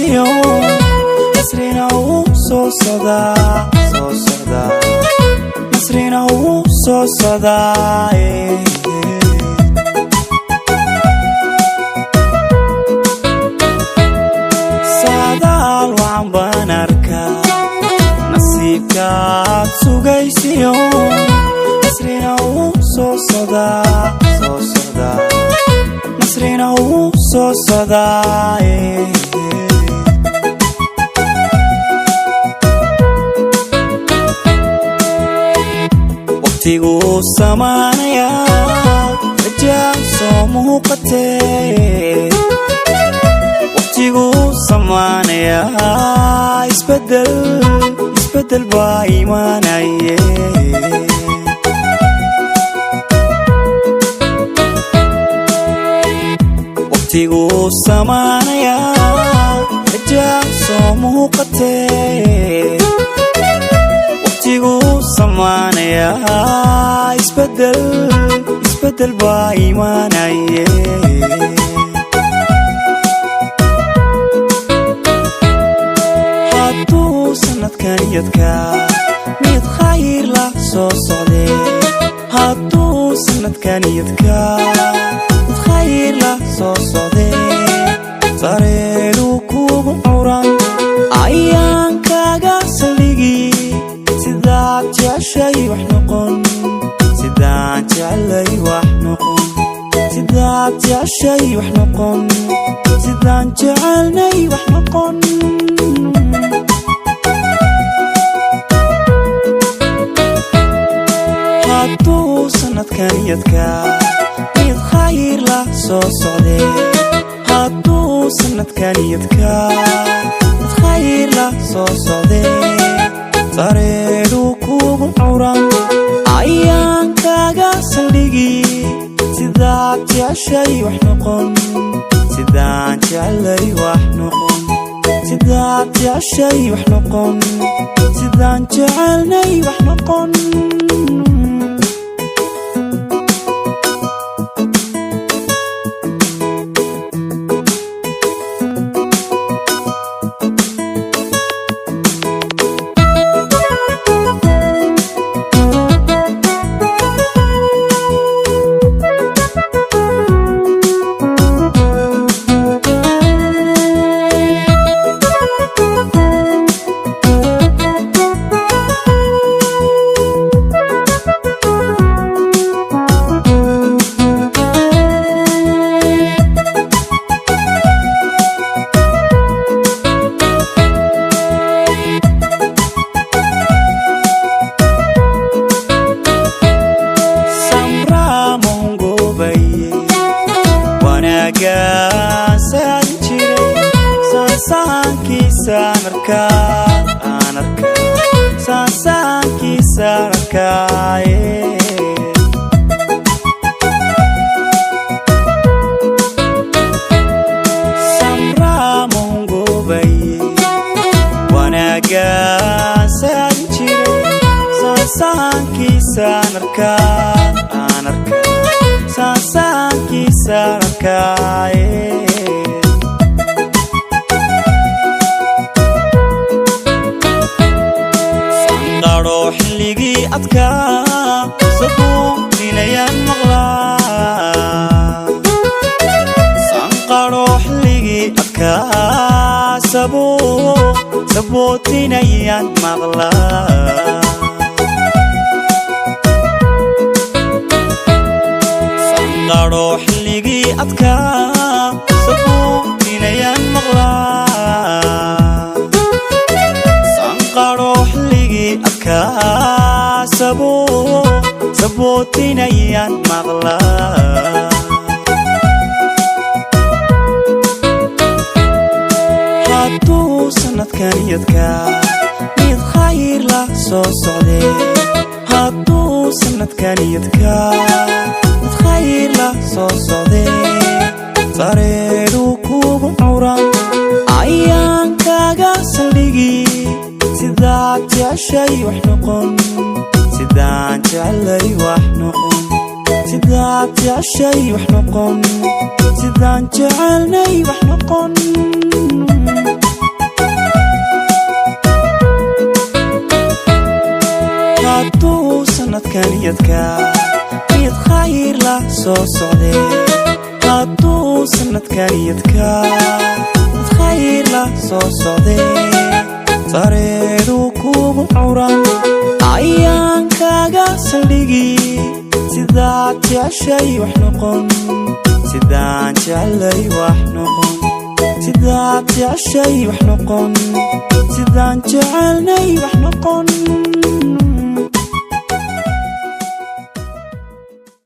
sugaysiyo nasrina uu soo socdaa nasrina uu soo socdaa saadaal waan baan arkaa nasiibkaad sugaysiyo nasrina uu soo socdaa nasrina uu soo socdaa waqtiguu samaanayaa rajaa soo muuqatee waqtiguu samaanayaa isbedel baa imaanaye waqtiguu samaanayaa rajaa soo muuqatee waqtiguu samaanayaa isbedel baa imaanaye hadduu sanadkan yadkaa mid khayr la soo socdee hadduu sanadkan yadkaa mid khayr la soo socdee sareedu kugu curan ayaan kaaga saldhigi sidaad jeceshay wax noqon sidaan jecelay wax noqon sidaad jeceshay wax noqon sidaan jecelnay wax noqon hadduu sanadkan yadkaa mid khayr la soo socdee hadduu sanadkan yadkaa mid khayr la soo socdee sareedu kugu curan ayaan kaaga saldhigi sidaad jeceshay wax noqon sidaan jecelay wax noqon sidaad jeceshay wax noqon sidaan jecelnay wax noqon saankiisa arkaaye samraa mongobaye wanaagaan saadin jiray saankiisa saankiisa arkaaye xilligii adkaa sabuuninayaan maqlaa sanqadho xilligii adkaa sabuutinayaan maqlaa sanqadho xilligii adkaa sabuuninayaan maqlaa sanqadho xilligii adkaa sabuutinayaan maqlaa hadduu sanadkan yadkaa mid khayr la soo socdee hadduu sanadkan yadkaa mid khayr la soo socdee sareedu kugu curan ayaan kaaga saldhigi sidaad jeceshay wax noqon sidaan jecelay wax noqon sidaad jeceshay wax noqon sidaan jecelnay wax noqon sanadkan yadka mid khayr la soo socday hadduu sanadkan yadka mid khayr la soo socday sareedu kugu curan ayaan kaaga saldhigi sidaad jeceshay wax noqon sidaan jecelay wax noqon sidaad jeceshay wax noqon sidaan jecelnay wax noqon